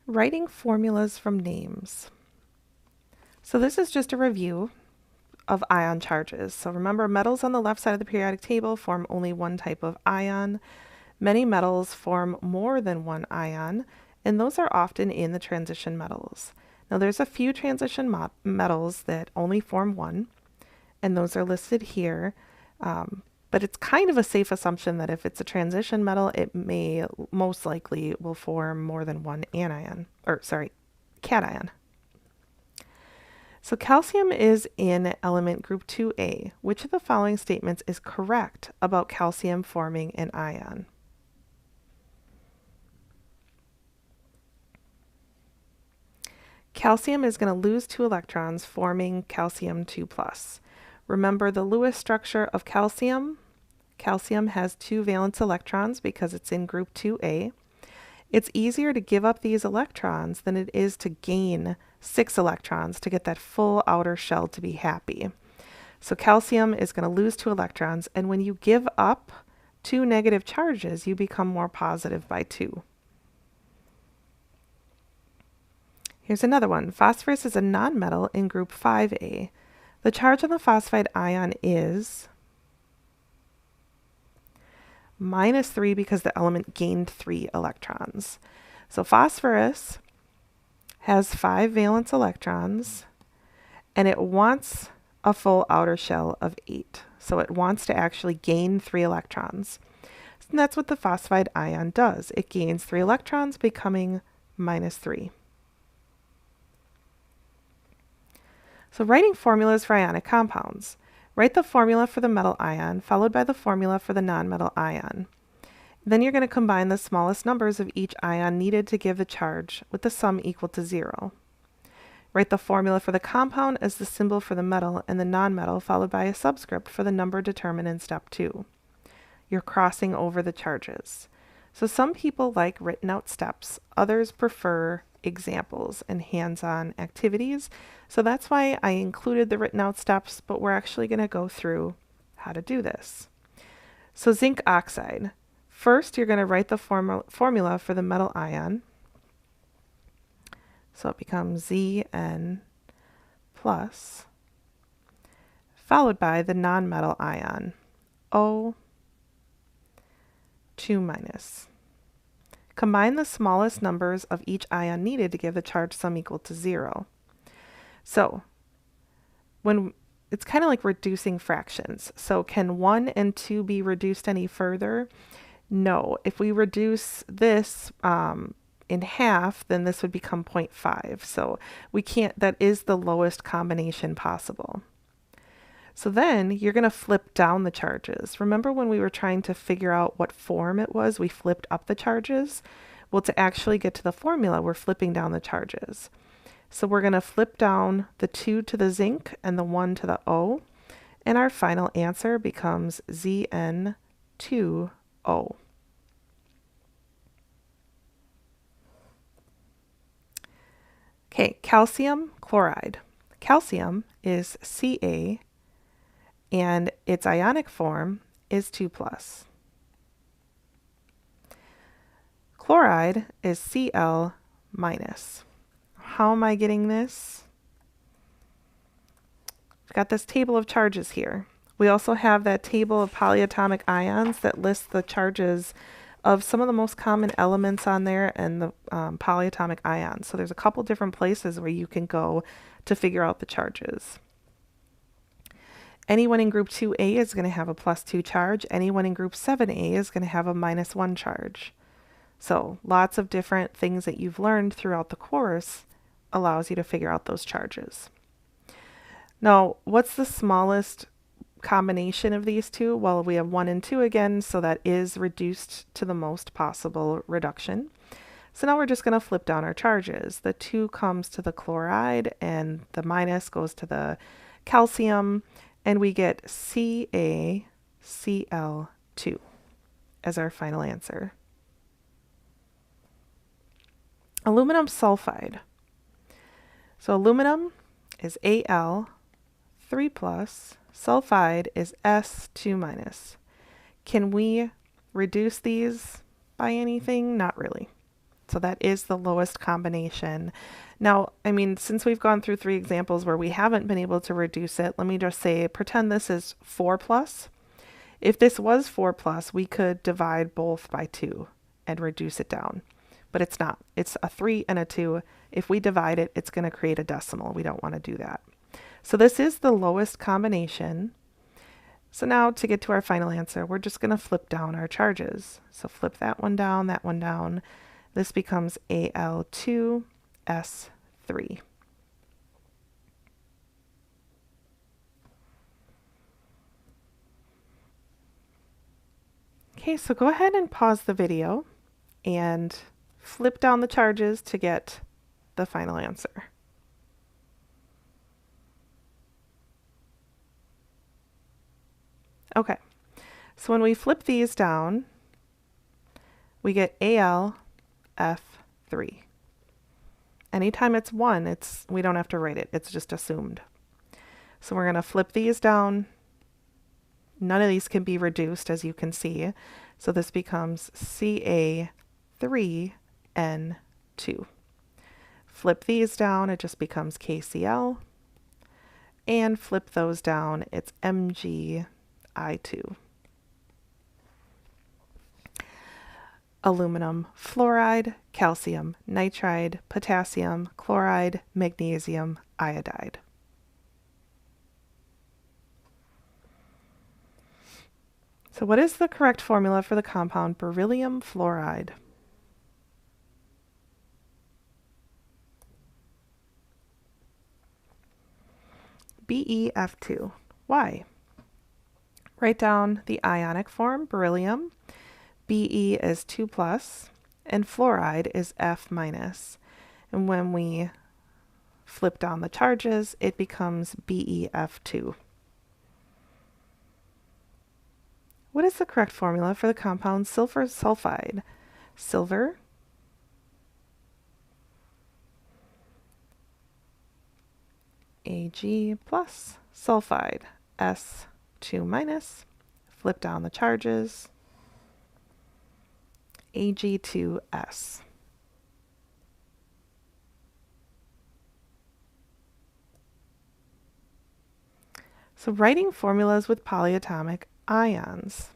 Writing formulas from names. So this is just a review of ion charges. So remember, metals on the left side of the periodic table form only one type of ion. Many metals form more than one ion, and those are often in the transition metals. Now there's a few transition metals that only form one, and those are listed here. But it's kind of a safe assumption that if it's a transition metal, it may most likely will form more than one cation. So calcium is in element group 2A. Which of the following statements is correct about calcium forming an ion? Calcium is going to lose 2 electrons, forming calcium 2+. Remember the Lewis structure of calcium? Calcium has 2 valence electrons because it's in group 2A. It's easier to give up these electrons than it is to gain 6 electrons to get that full outer shell to be happy. So calcium is going to lose 2 electrons, and when you give up 2 negative charges, you become more positive by 2. Here's another one. Phosphorus is a nonmetal in group 5A. The charge on the phosphide ion is -3 because the element gained 3 electrons. So phosphorus has 5 valence electrons, and it wants a full outer shell of 8. So it wants to actually gain 3 electrons. And that's what the phosphide ion does. It gains 3 electrons, becoming -3. So writing formulas for ionic compounds. Write the formula for the metal ion, followed by the formula for the nonmetal ion. Then you're going to combine the smallest numbers of each ion needed to give the charge with the sum equal to 0. Write the formula for the compound as the symbol for the metal and the nonmetal, followed by a subscript for the number determined in step 2. You're crossing over the charges. So some people like written out steps, others prefer examples and hands-on activities. So that's why I included the written out steps, but we're actually going to go through how to do this. So zinc oxide. First, you're going to write the formula for the metal ion. So it becomes Zn plus, followed by the nonmetal ion, O2-. Combine the smallest numbers of each ion needed to give the charge sum equal to 0. So when it's kind of like reducing fractions. So can 1 and 2 be reduced any further? No. If we reduce this in half, then this would become 0.5. So we can't, that is the lowest combination possible. So then you're going to flip down the charges. Remember when we were trying to figure out what form it was, we flipped up the charges? Well, to actually get to the formula, we're flipping down the charges. So we're going to flip down the 2 to the zinc and the 1 to the O, and our final answer becomes Zn2O. Okay, calcium chloride. Calcium is Ca, and its ionic form is 2+. Chloride is Cl-. How am I getting this? I've got this table of charges here. We also have that table of polyatomic ions that lists the charges of some of the most common elements on there and the polyatomic ions. So there's a couple different places where you can go to figure out the charges. Anyone in group 2A is going to have a +2 charge. Anyone in group 7A is going to have a -1 charge. So lots of different things that you've learned throughout the course allows you to figure out those charges. Now, what's the smallest combination of these two? Well, we have 1 and 2 again, so that is reduced to the most possible reduction. So now we're just going to flip down our charges. The 2 comes to the chloride, and the minus goes to the calcium, and we get CaCl2 as our final answer. Aluminum sulfide. So aluminum is Al3+, sulfide is S2-. Can we reduce these by anything? Not really. So that is the lowest combination. Now, I mean, since we've gone through 3 examples where we haven't been able to reduce it, let me just say, pretend this is 4 plus. If this was 4 plus, we could divide both by 2 and reduce it down. But it's not. It's a 3 and a 2. If we divide it, it's going to create a decimal. We don't want to do that. So this is the lowest combination. So now to get to our final answer, we're just going to flip down our charges. So flip that one down, that one down. This becomes Al2S3. Okay, so go ahead and pause the video and flip down the charges to get the final answer. Okay, so when we flip these down, we get AlF3. Anytime it's 1, we don't have to write it, it's just assumed. So we're going to flip these down. None of these can be reduced, as you can see. So this becomes Ca3N2. Flip these down, it just becomes KCl. And flip those down, it's Mg. I2. Aluminum fluoride, calcium nitride, potassium chloride, magnesium iodide. So what is the correct formula for the compound beryllium fluoride? BeF2. Why? Write down the ionic form, beryllium. Be is 2 plus, and fluoride is F minus. And when we flip down the charges, it becomes BeF2. What is the correct formula for the compound silver sulfide? Silver, Ag plus, sulfide, S2 minus. Flip down the charges, Ag2S. So writing formulas with polyatomic ions.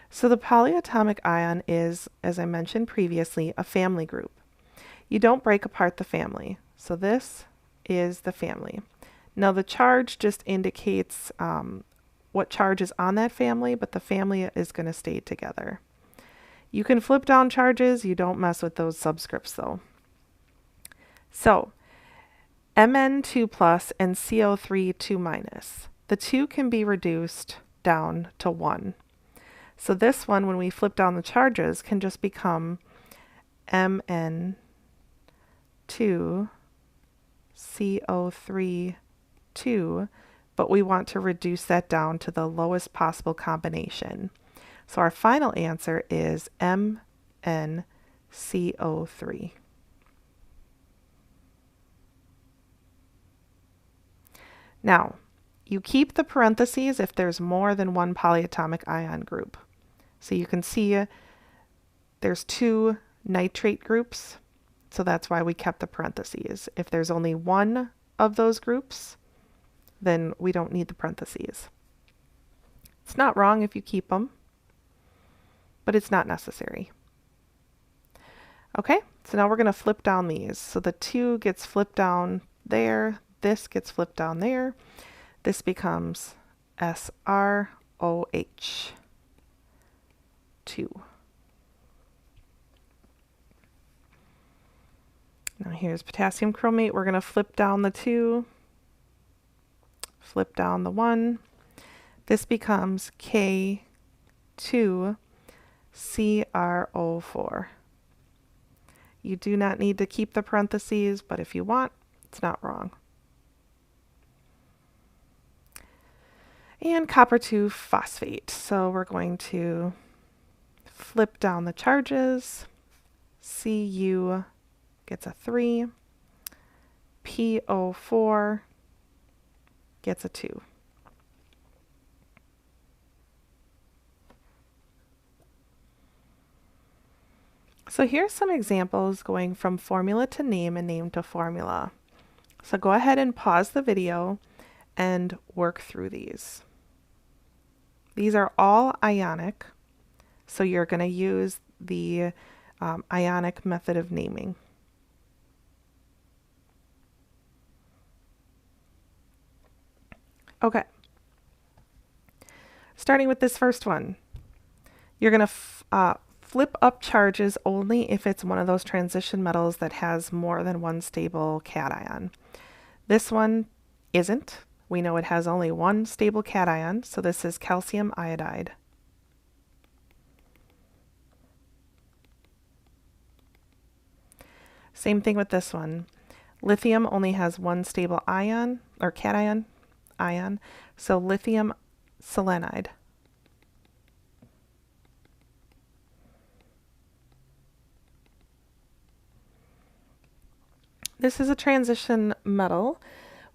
So the polyatomic ion is, as I mentioned previously, a family group. You don't break apart the family. So this is the family. Now the charge just indicates what charge is on that family, but the family is going to stay together. You can flip down charges, you don't mess with those subscripts though. So Mn2 plus and CO3 2 minus. The 2 can be reduced down to 1. So this one, when we flip down the charges, can just become Mn2 CO3 2, but we want to reduce that down to the lowest possible combination. So our final answer is MnCO3. Now, you keep the parentheses if there's more than one polyatomic ion group. So you can see there's 2 nitrate groups, so that's why we kept the parentheses. If there's only one of those groups, then we don't need the parentheses. It's not wrong if you keep them, but it's not necessary. Okay, so now we're going to flip down these. So the 2 gets flipped down there, this gets flipped down there. This becomes SrOH2. Now here's potassium chromate. We're going to flip down the 2, flip down the 1. This becomes K2CrO4. You do not need to keep the parentheses, but if you want, it's not wrong. And copper 2 phosphate. So we're going to flip down the charges. Cu gets a 3. PO4 gets a 2. So here's some examples going from formula to name and name to formula. So go ahead and pause the video and work through these. These are all ionic, so you're going to use the ionic method of naming. Okay. Starting with this first one, you're going to flip up charges only if it's one of those transition metals that has more than one stable cation. This one isn't. We know it has only one stable cation, so this is calcium iodide. Same thing with this one. Lithium only has one stable ion, or cation, ion, so lithium selenide. This is a transition metal.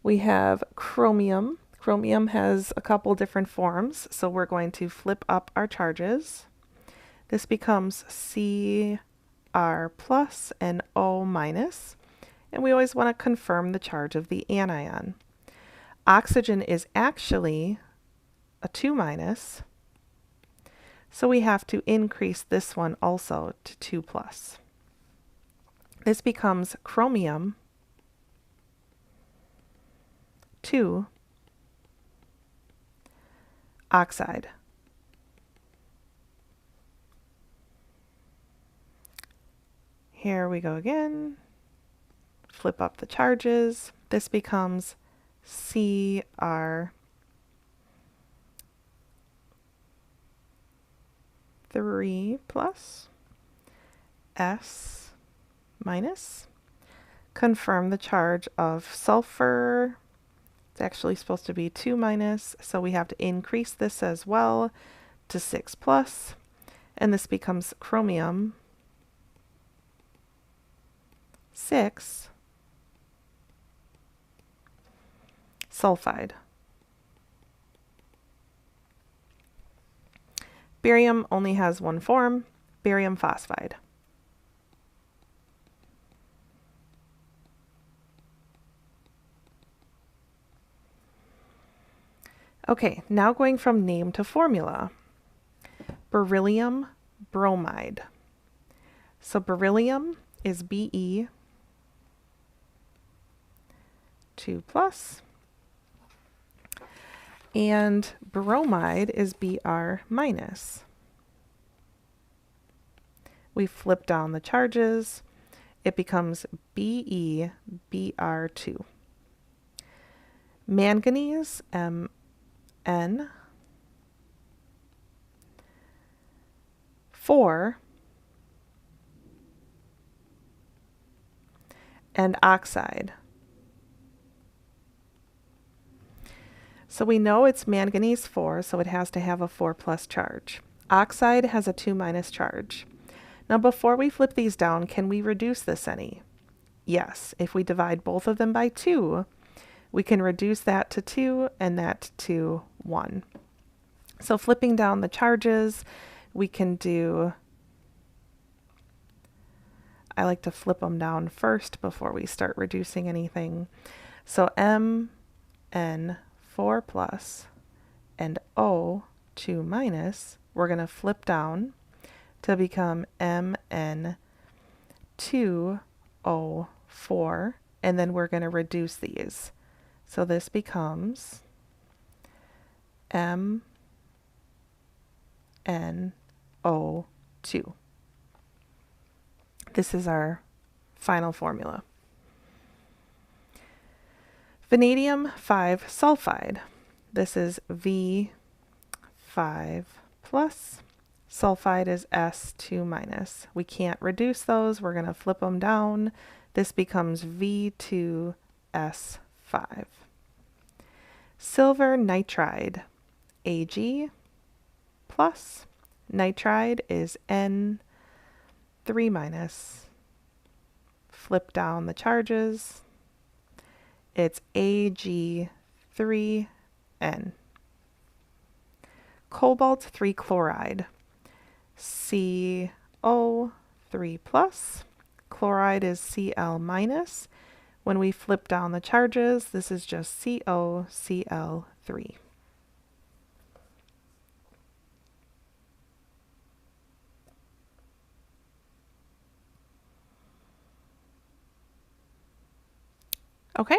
We have chromium. Chromium has a couple different forms, so we're going to flip up our charges. This becomes Cr plus and O minus, and we always want to confirm the charge of the anion. Oxygen is actually a 2 minus, so we have to increase this one also to 2 plus. This becomes chromium 2 oxide. Here we go again. Flip up the charges. This becomes Cr 3 plus S minus. Confirm the charge of sulfur. It's actually supposed to be 2 minus, so we have to increase this as well to 6 plus, and this becomes chromium 6 sulfide. Barium only has one form, barium phosphide. Okay, now going from name to formula. Beryllium bromide. So beryllium is Be 2 plus, and bromide is Br minus. We flip down the charges. It becomes Be Br2. Manganese, Mn 4, and oxide. So we know it's manganese 4, so it has to have a 4 plus charge. Oxide has a 2 minus charge. Now before we flip these down, can we reduce this any? Yes, if we divide both of them by 2, we can reduce that to 2 and that to 1. So flipping down the charges, we can do, I like to flip them down first before we start reducing anything. So Mn 4 plus and O 2 minus, we're going to flip down to become Mn 2O4, and then we're going to reduce these. So this becomes MnO2. This is our final formula. Vanadium 5 sulfide. This is V5 plus. Sulfide is S2 minus. We can't reduce those. We're going to flip them down. This becomes V2S5. Silver nitride, Ag plus. Nitride is N3 minus. Flip down the charges. It's Ag3N. Cobalt 3 chloride, CO3 3 plus. Chloride is Cl minus. When we flip down the charges, this is just CoCl3. Okay,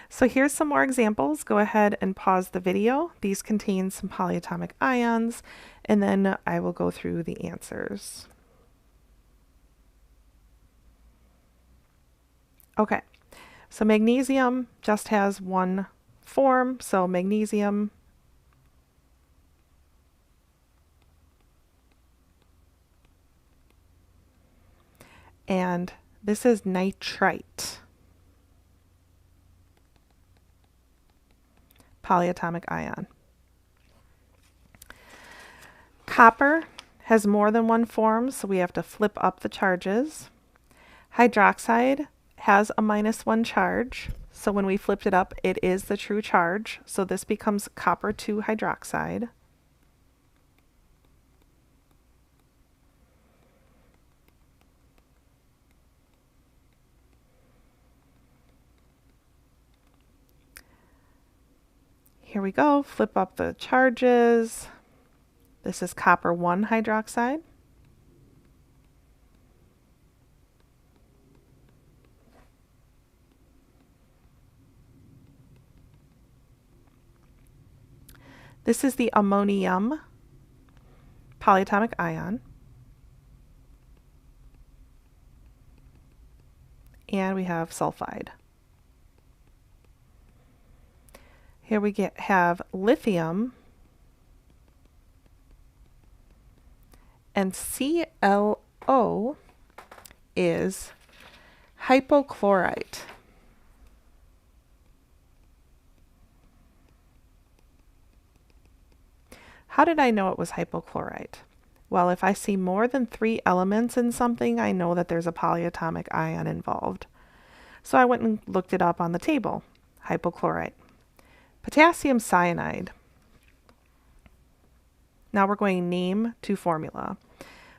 so here's some more examples. Go ahead and pause the video. These contain some polyatomic ions, and then I will go through the answers. Okay, so magnesium just has one form, so magnesium and this is nitrite, polyatomic ion. Copper has more than one form, so we have to flip up the charges. Hydroxide has a -1 charge, so when we flipped it up, it is the true charge, so this becomes copper 2 hydroxide. Here we go, flip up the charges. This is copper 1 hydroxide. This is the ammonium polyatomic ion. And we have sulfide. Here we have lithium, and ClO is hypochlorite. How did I know it was hypochlorite? Well, if I see more than 3 elements in something, I know that there's a polyatomic ion involved. So I went and looked it up on the table, hypochlorite. Potassium cyanide. Now we're going name to formula.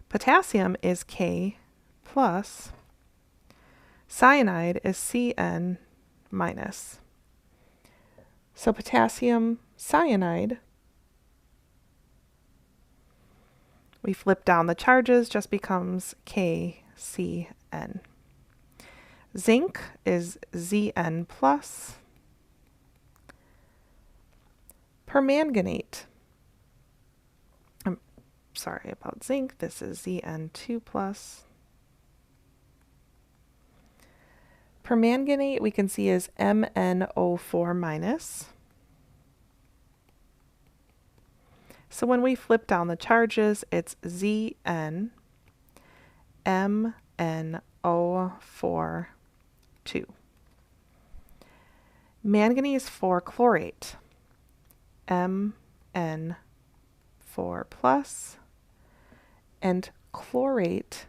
Potassium is K plus, cyanide is Cn minus. So potassium cyanide, we flip down the charges, just becomes KCN. Zinc is Zn plus. Permanganate. I'm sorry about zinc. This is Zn2 plus. Permanganate we can see is MnO4 minus. So when we flip down the charges, it's Zn MnO4 2. Manganese 4 chlorate. Mn4 plus, and chlorate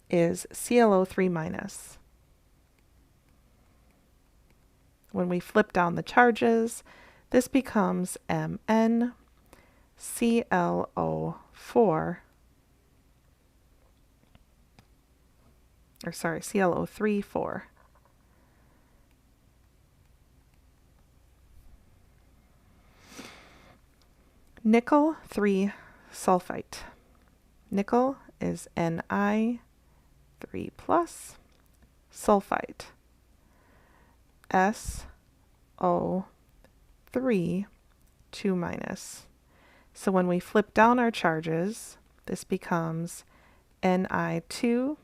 is ClO3 minus. When we flip down the charges, this becomes Mn ClO4, or sorry, ClO3 4. Nickel 3 sulfite. Nickel is Ni 3 plus, sulfite SO3 2 minus. So when we flip down our charges, this becomes Ni2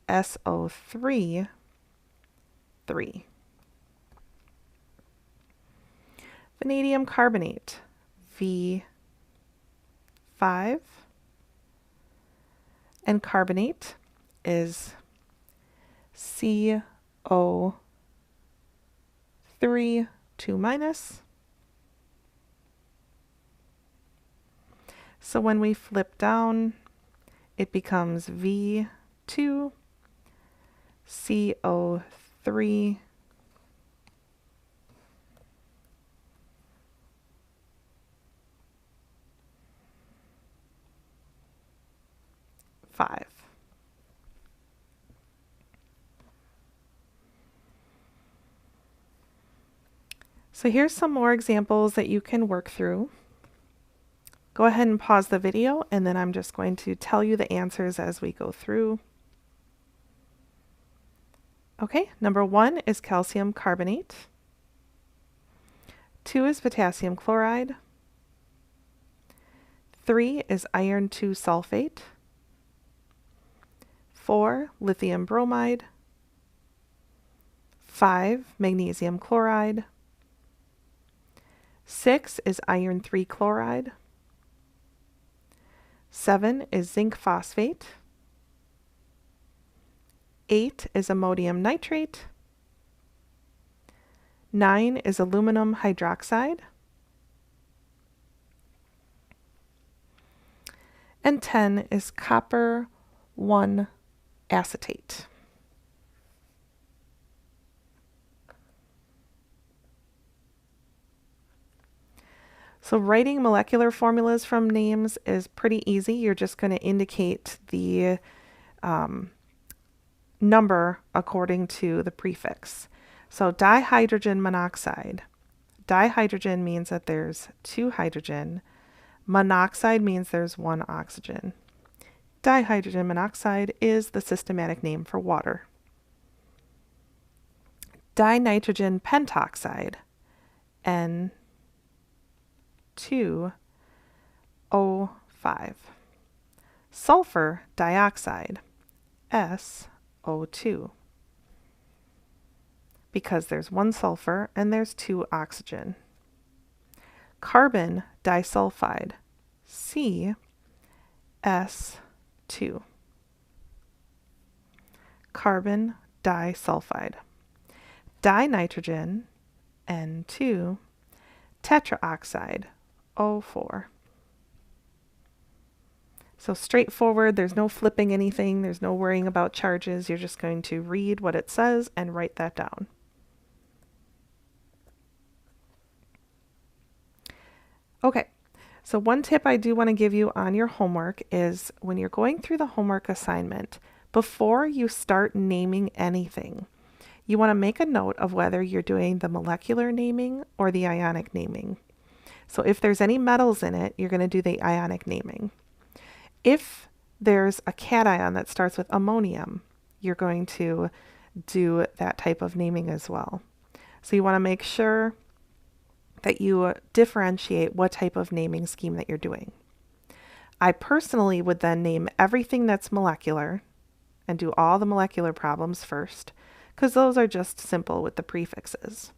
SO3 3. Vanadium carbonate, V5, and carbonate is CO3 2 minus. So when we flip down, it becomes V2 CO3 5. So here's some more examples that you can work through. Go ahead and pause the video, and then I'm just going to tell you the answers as we go through. Okay, number 1 is calcium carbonate. 2 is potassium chloride. 3 is iron 2 sulfate. 4, lithium bromide. 5, magnesium chloride. 6 is iron 3 chloride. 7 is zinc phosphate. 8 is ammonium nitrate. 9 is aluminum hydroxide. And 10 is copper 1 acetate. So writing molecular formulas from names is pretty easy. You're just going to indicate the number according to the prefix. So dihydrogen monoxide. Dihydrogen means that there's 2 hydrogen. Monoxide means there's 1 oxygen. Dihydrogen monoxide is the systematic name for water. Dinitrogen pentoxide, N2O5. Sulfur dioxide, SO2. Because there's 1 sulfur and there's 2 oxygen. Carbon disulfide, CS2. Carbon disulfide. Dinitrogen, N2, tetraoxide, O4. So straightforward, there's no flipping anything, there's no worrying about charges, you're just going to read what it says and write that down. Okay, so one tip I do want to give you on your homework is when you're going through the homework assignment, before you start naming anything, you want to make a note of whether you're doing the molecular naming or the ionic naming. So if there's any metals in it, you're going to do the ionic naming. If there's a cation that starts with ammonium, you're going to do that type of naming as well. So you want to make sure that you differentiate what type of naming scheme that you're doing. I personally would then name everything that's molecular and do all the molecular problems first, because those are just simple with the prefixes.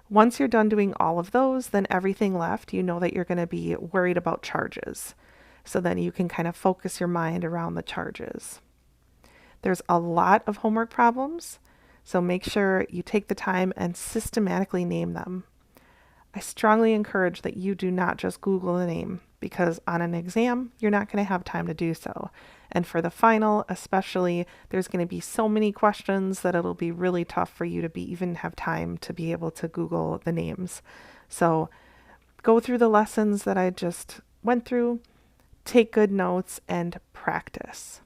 Once you're done doing all of those, then everything left, you know that you're going to be worried about charges. So then you can kind of focus your mind around the charges. There's a lot of homework problems, so make sure you take the time and systematically name them. I strongly encourage that you do not just Google a name, because on an exam, you're not going to have time to do so. And for the final, especially, there's going to be so many questions that it'll be really tough for you to even have time to be able to Google the names. So go through the lessons that I just went through, take good notes, and practice.